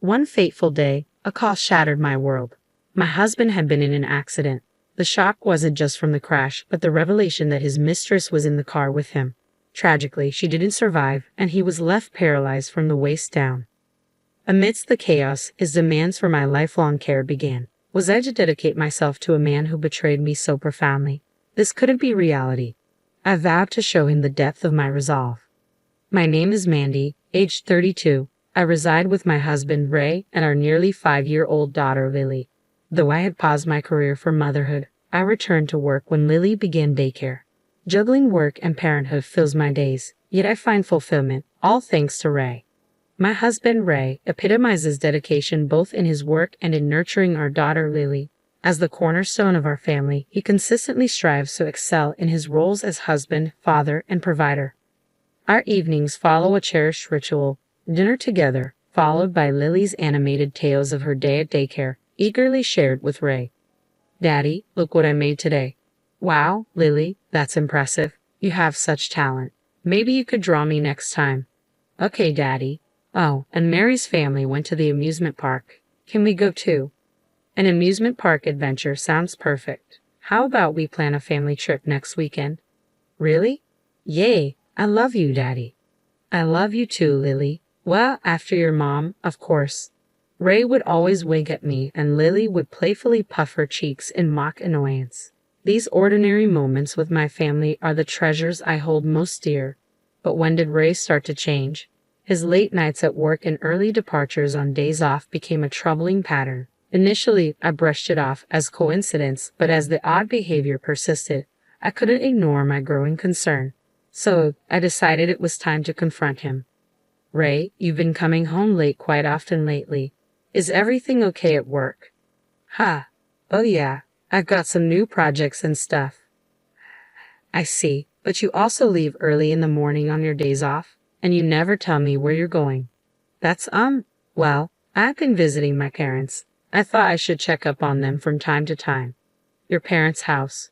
One fateful day, a call shattered my world. My husband had been in an accident. The shock wasn't just from the crash, but the revelation that his mistress was in the car with him. Tragically, she didn't survive, and he was left paralyzed from the waist down. Amidst the chaos, his demands for my lifelong care began. Was I to dedicate myself to a man who betrayed me so profoundly? This couldn't be reality. I vowed to show him the depth of my resolve. My name is Mandy, aged 32. I reside with my husband, Ray, and our nearly 5-year-old daughter, Lily. Though I had paused my career for motherhood, I returned to work when Lily began daycare. Juggling work and parenthood fills my days, yet I find fulfillment, all thanks to Ray. My husband, Ray, epitomizes dedication both in his work and in nurturing our daughter, Lily. As the cornerstone of our family, he consistently strives to excel in his roles as husband, father, and provider. Our evenings follow a cherished ritual, dinner together, followed by Lily's animated tales of her day at daycare, eagerly shared with Ray. "Daddy, look what I made today." "Wow, Lily, that's impressive. You have such talent. Maybe you could draw me next time." "Okay, Daddy." "Oh, and Mary's family went to the amusement park. Can we go too?" An amusement park adventure sounds perfect. How about we plan a family trip next weekend? Really? Yay! I love you, Daddy. I love you too, Lily. Well, after your mom, of course. Ray would always wink at me, and Lily would playfully puff her cheeks in mock annoyance. These ordinary moments with my family are the treasures I hold most dear. But when did Ray start to change? His late nights at work and early departures on days off became a troubling pattern. Initially, I brushed it off as coincidence, but as the odd behavior persisted, I couldn't ignore my growing concern. So, I decided it was time to confront him. "Ray, you've been coming home late quite often lately. Is everything okay at work?" "Ha! Oh yeah, I've got some new projects and stuff." "I see, but you also leave early in the morning on your days off, and you never tell me where you're going." "That's, well, I've been visiting my parents. I thought I should check up on them from time to time." "Your parents' house?"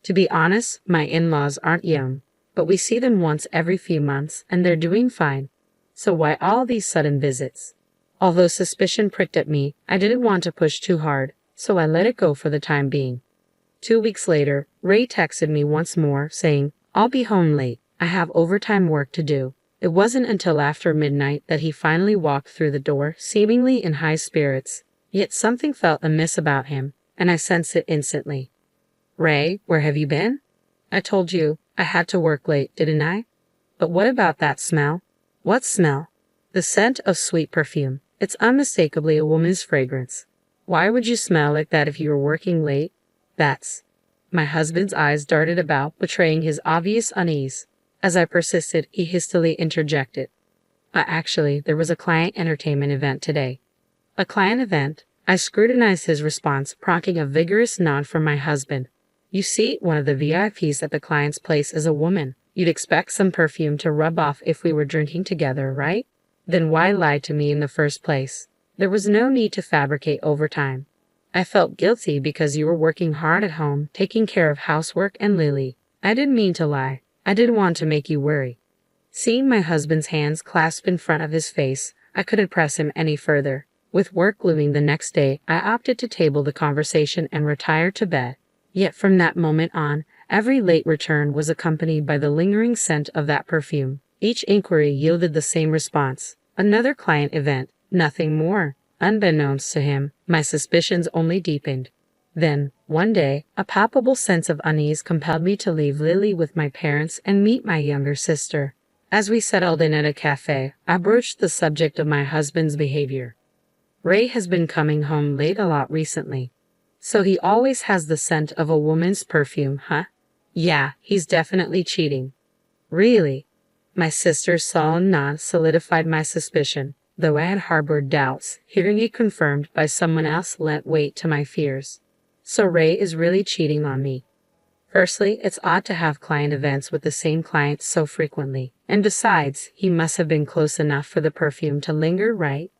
"To be honest, my in-laws aren't young, but we see them once every few months, and they're doing fine. So why all these sudden visits?" Although suspicion pricked at me, I didn't want to push too hard, so I let it go for the time being. 2 weeks later, Ray texted me once more, saying, "I'll be home late. I have overtime work to do." It wasn't until after midnight that he finally walked through the door, seemingly in high spirits. Yet something felt amiss about him, and I sensed it instantly. "Ray, where have you been?" "I told you I had to work late, didn't I?" "But what about that smell?" "What smell?" "The scent of sweet perfume. It's unmistakably a woman's fragrance." "Why would you smell like that if you were working late?" "That's—" My husband's eyes darted about, betraying his obvious unease. As I persisted, he hastily interjected. Actually, there was a client entertainment event today." "A client event?" I scrutinized his response, prompting a vigorous nod from my husband. "You see, one of the VIPs at the client's place is a woman. You'd expect some perfume to rub off if we were drinking together, right? Then why lie to me in the first place? There was no need to fabricate overtime. I felt guilty because you were working hard at home, taking care of housework and Lily. I didn't mean to lie. I didn't want to make you worry." Seeing my husband's hands clasped in front of his face, I couldn't press him any further. With work looming the next day, I opted to table the conversation and retire to bed. Yet from that moment on, every late return was accompanied by the lingering scent of that perfume. Each inquiry yielded the same response. Another client event, nothing more. Unbeknownst to him, my suspicions only deepened. Then, one day, a palpable sense of unease compelled me to leave Lily with my parents and meet my younger sister. As we settled in at a cafe, I broached the subject of my husband's behavior. "Ray has been coming home late a lot recently." "So he always has the scent of a woman's perfume, huh?" "Yeah, he's definitely cheating." "Really?" My sister's sullen nod solidified my suspicion. Though I had harbored doubts, hearing it confirmed by someone else lent weight to my fears. So Ray is really cheating on me. Firstly, it's odd to have client events with the same client so frequently. And besides, he must have been close enough for the perfume to linger, right?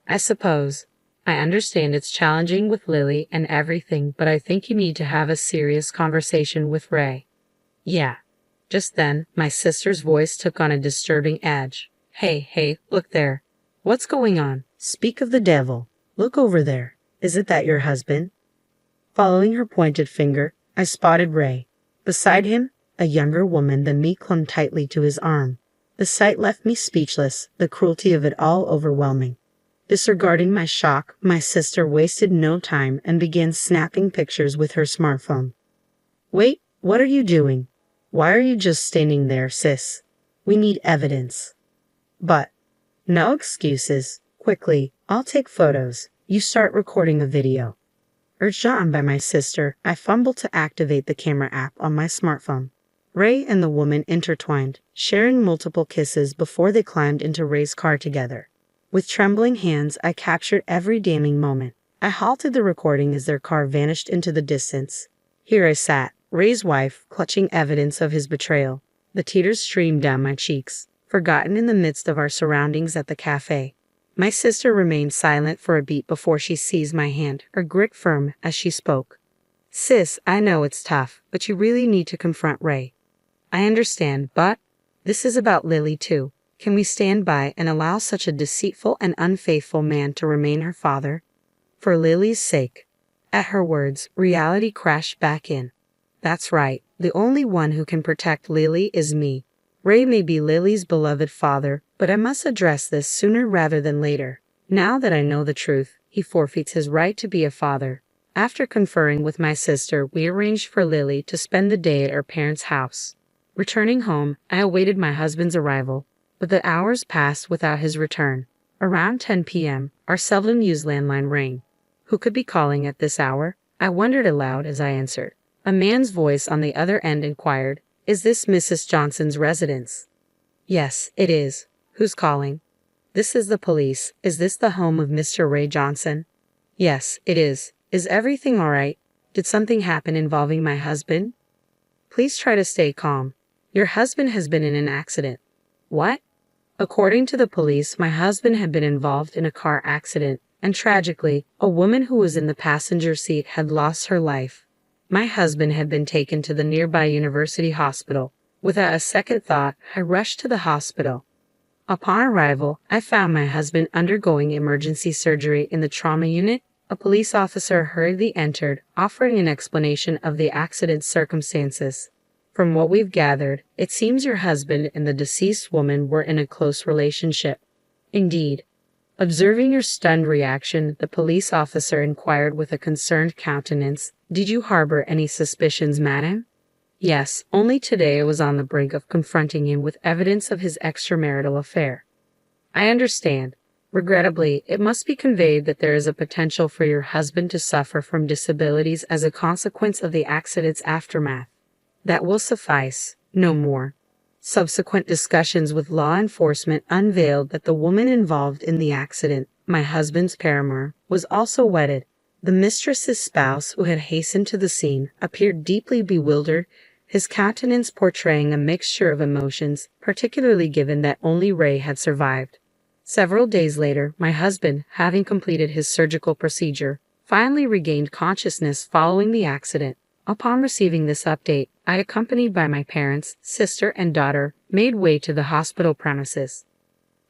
"I suppose. I understand it's challenging with Lily and everything, but I think you need to have a serious conversation with Ray." "Yeah." Just then, my sister's voice took on a disturbing edge. Hey, look there." What's going on? Speak of the devil. Look over there. Isn't that your husband? Following her pointed finger, I spotted Ray. Beside him, a younger woman than me clung tightly to his arm. The sight left me speechless, the cruelty of it all overwhelming. Disregarding my shock, my sister wasted no time and began snapping pictures with her smartphone. Wait, what are you doing? Why are you just standing there, sis? We need evidence. But, no excuses. Quickly, I'll take photos. You start recording a video. Urged on by my sister, I fumbled to activate the camera app on my smartphone. Ray and the woman intertwined, sharing multiple kisses before they climbed into Ray's car together. With trembling hands, I captured every damning moment. I halted the recording as their car vanished into the distance. Here I sat, Ray's wife, clutching evidence of his betrayal. The tears streamed down my cheeks, forgotten in the midst of our surroundings at the cafe. My sister remained silent for a beat before she seized my hand, her grip firm as she spoke. Sis, I know it's tough, but you really need to confront Ray. I understand, but this is about Lily too. Can we stand by and allow such a deceitful and unfaithful man to remain her father? For Lily's sake. At her words, reality crashed back in. That's right, the only one who can protect Lily is me. Ray may be Lily's beloved father, but I must address this sooner rather than later. Now that I know the truth, he forfeits his right to be a father. After conferring with my sister, we arranged for Lily to spend the day at her parents' house. Returning home, I awaited my husband's arrival, but the hours passed without his return. Around 10 p.m., our seldom-used landline rang. Who could be calling at this hour? I wondered aloud as I answered. A man's voice on the other end inquired, Is this Mrs. Johnson's residence? Yes, it is. Who's calling? This is the police. Is this the home of Mr. Ray Johnson? Yes, it is. Is everything all right? Did something happen involving my husband? Please try to stay calm. Your husband has been in an accident. What? According to the police, my husband had been involved in a car accident, and tragically, a woman who was in the passenger seat had lost her life. My husband had been taken to the nearby university hospital. Without a second thought, I rushed to the hospital. Upon arrival, I found my husband undergoing emergency surgery in the trauma unit. A police officer hurriedly entered, offering an explanation of the accident's circumstances. From what we've gathered, it seems your husband and the deceased woman were in a close relationship. Indeed. Observing your stunned reaction, the police officer inquired with a concerned countenance, Did you harbor any suspicions, madam? Yes, only today I was on the brink of confronting him with evidence of his extramarital affair. I understand. Regrettably, it must be conveyed that there is a potential for your husband to suffer from disabilities as a consequence of the accident's aftermath. That will suffice, no more. Subsequent discussions with law enforcement unveiled that the woman involved in the accident, my husband's paramour, was also wedded. The mistress's spouse, who had hastened to the scene, appeared deeply bewildered, his countenance portraying a mixture of emotions, particularly given that only Ray had survived. Several days later, my husband, having completed his surgical procedure, finally regained consciousness following the accident. Upon receiving this update, I, accompanied by my parents, sister, and daughter, made way to the hospital premises.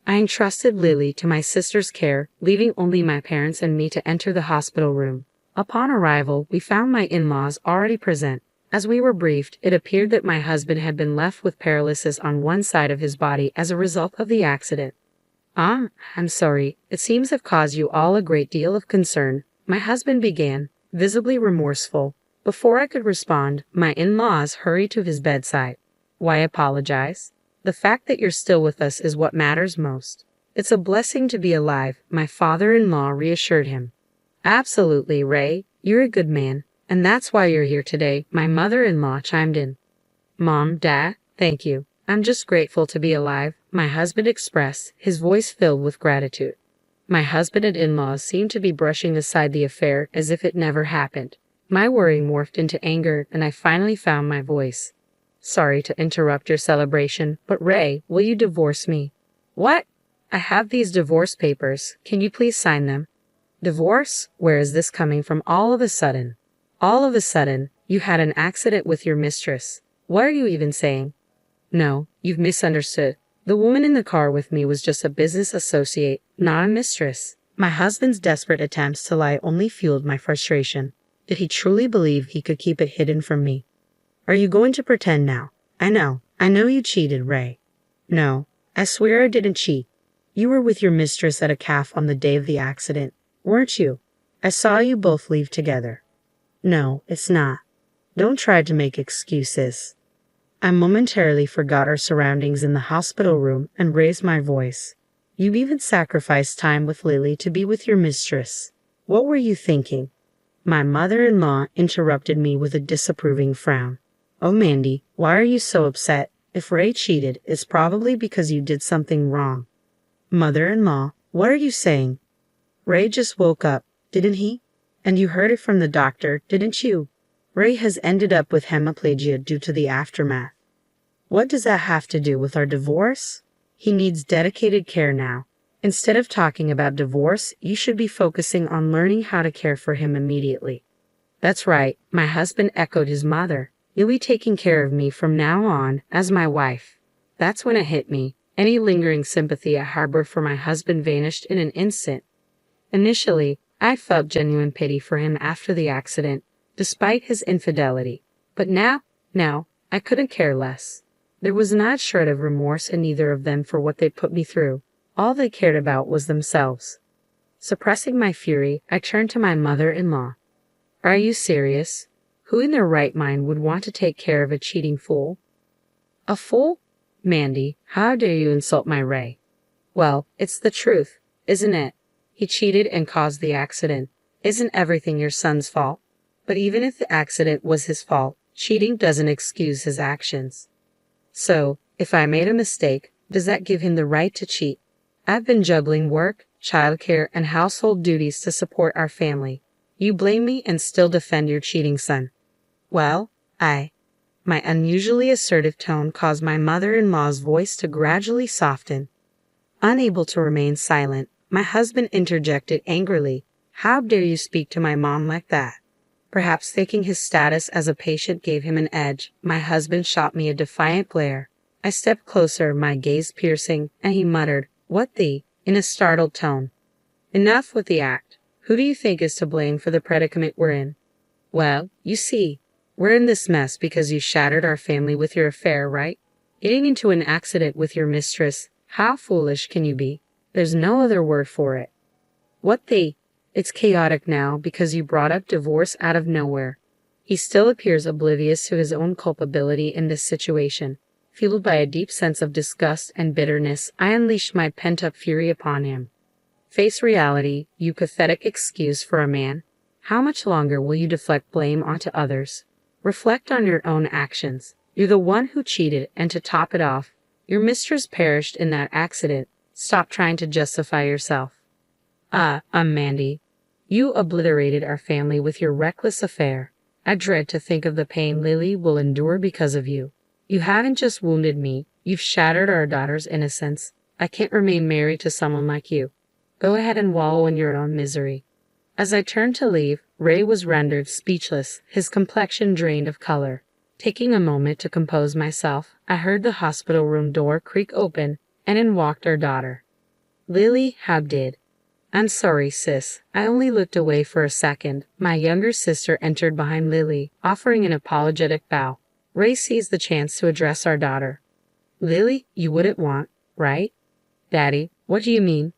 I entrusted Lily to my sister's care, leaving only my parents and me to enter the hospital room. Upon arrival, we found my in-laws already present. As we were briefed, it appeared that my husband had been left with paralysis on one side of his body as a result of the accident. I'm sorry. It seems I've caused you all a great deal of concern, my husband began, visibly remorseful. Before I could respond, my in-laws hurried to his bedside. Why apologize? The fact that you're still with us is what matters most. It's a blessing to be alive, my father-in-law reassured him. Absolutely, Ray. You're a good man, and that's why you're here today, my mother-in-law chimed in. Mom, Dad, thank you. I'm just grateful to be alive, my husband expressed, his voice filled with gratitude. My husband and in-laws seemed to be brushing aside the affair as if it never happened. My worry morphed into anger, and I finally found my voice. Sorry to interrupt your celebration, but Ray, will you divorce me? What? I have these divorce papers. Can you please sign them? Divorce? Where is this coming from all of a sudden? All of a sudden, you had an accident with your mistress. What are you even saying? No, you've misunderstood. The woman in the car with me was just a business associate, not a mistress. My husband's desperate attempts to lie only fueled my frustration. Did he truly believe he could keep it hidden from me? Are you going to pretend now? I know you cheated, Ray. No, I swear I didn't cheat. You were with your mistress at a cafe on the day of the accident, weren't you? I saw you both leave together. No, it's not. Don't try to make excuses. I momentarily forgot our surroundings in the hospital room and raised my voice. You even sacrificed time with Lily to be with your mistress. What were you thinking? My mother-in-law interrupted me with a disapproving frown. Oh, Mandy, why are you so upset? If Ray cheated, it's probably because you did something wrong. Mother-in-law, what are you saying? Ray just woke up, didn't he? And you heard it from the doctor, didn't you? Ray has ended up with hemiplegia due to the aftermath. What does that have to do with our divorce? He needs dedicated care now. Instead of talking about divorce, you should be focusing on learning how to care for him immediately. That's right, my husband echoed his mother. You'll be taking care of me from now on as my wife. That's when it hit me. Any lingering sympathy I harbored for my husband vanished in an instant. Initially, I felt genuine pity for him after the accident, despite his infidelity. But now, I couldn't care less. There was not a shred of remorse in either of them for what they put me through. All they cared about was themselves. Suppressing my fury, I turned to my mother-in-law. Are you serious? Who in their right mind would want to take care of a cheating fool? A fool? Mandy, how dare you insult my Ray? Well, it's the truth, isn't it? He cheated and caused the accident. Isn't everything your son's fault? But even if the accident was his fault, cheating doesn't excuse his actions. So, if I made a mistake, does that give him the right to cheat? I've been juggling work, childcare, and household duties to support our family. You blame me and still defend your cheating son. Well, my unusually assertive tone caused my mother-in-law's voice to gradually soften. Unable to remain silent, my husband interjected angrily. How dare you speak to my mom like that? Perhaps thinking his status as a patient gave him an edge, my husband shot me a defiant glare. I stepped closer, my gaze piercing, and he muttered, "What the?" in a startled tone. Enough with the act. Who do you think is to blame for the predicament we're in? Well, you see, we're in this mess because you shattered our family with your affair, right? Getting into an accident with your mistress. How foolish can you be? There's no other word for it. What the? It's chaotic now because you brought up divorce out of nowhere. He still appears oblivious to his own culpability in this situation. Fueled by a deep sense of disgust and bitterness, I unleashed my pent-up fury upon him. Face reality, you pathetic excuse for a man. How much longer will you deflect blame onto others? Reflect on your own actions. You're the one who cheated, and to top it off, your mistress perished in that accident. Stop trying to justify yourself. Mandy. You obliterated our family with your reckless affair. I dread to think of the pain Lily will endure because of you. You haven't just wounded me, you've shattered our daughter's innocence. I can't remain married to someone like you. Go ahead and wallow in your own misery. As I turned to leave, Ray was rendered speechless, his complexion drained of color. Taking a moment to compose myself, I heard the hospital room door creak open, and in walked our daughter. Lily, how did? I'm sorry, sis. I only looked away for a second. My younger sister entered behind Lily, offering an apologetic bow. Ray seized the chance to address our daughter. Lily, you wouldn't want, right? Daddy, what do you mean?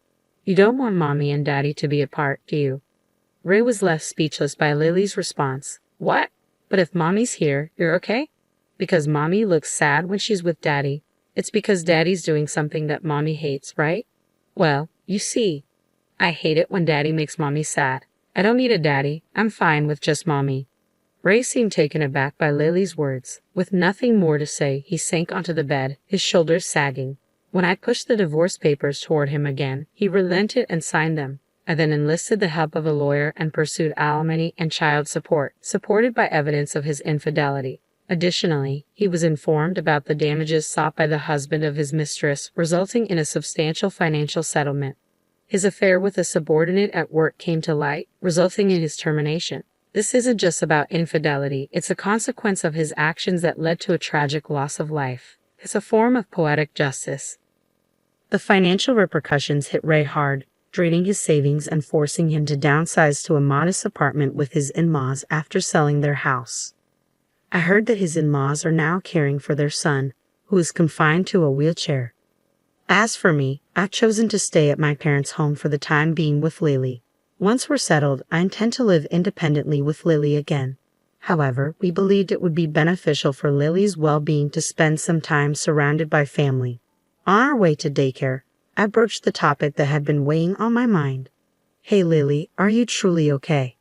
You don't want Mommy and Daddy to be apart, do you? Ray was left speechless by Lily's response. What? But if Mommy's here, you're okay? Because Mommy looks sad when she's with Daddy. It's because Daddy's doing something that Mommy hates, right? Well, you see, I hate it when Daddy makes Mommy sad. I don't need a daddy. I'm fine with just Mommy. Ray seemed taken aback by Lily's words. With nothing more to say, he sank onto the bed, his shoulders sagging. When I pushed the divorce papers toward him again, he relented and signed them. I then enlisted the help of a lawyer and pursued alimony and child support, supported by evidence of his infidelity. Additionally, he was informed about the damages sought by the husband of his mistress, resulting in a substantial financial settlement. His affair with a subordinate at work came to light, resulting in his termination. This isn't just about infidelity, it's a consequence of his actions that led to a tragic loss of life. It's a form of poetic justice. The financial repercussions hit Ray hard, draining his savings and forcing him to downsize to a modest apartment with his in-laws after selling their house. I heard that his in-laws are now caring for their son, who is confined to a wheelchair. As for me, I've chosen to stay at my parents' home for the time being with Lily. Once we're settled, I intend to live independently with Lily again. However, we believed it would be beneficial for Lily's well-being to spend some time surrounded by family. On our way to daycare, I broached the topic that had been weighing on my mind. "Hey Lily, are you truly okay?"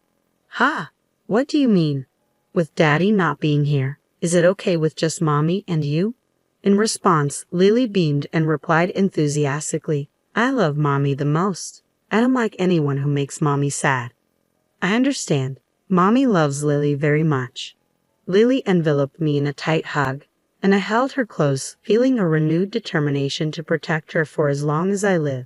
"Ha! What do you mean? With Daddy not being here, is it okay with just Mommy and you?" In response, Lily beamed and replied enthusiastically, "I love Mommy the most. I don't like anyone who makes Mommy sad." "I understand. Mommy loves Lily very much." Lily enveloped me in a tight hug, and I held her close, feeling a renewed determination to protect her for as long as I live.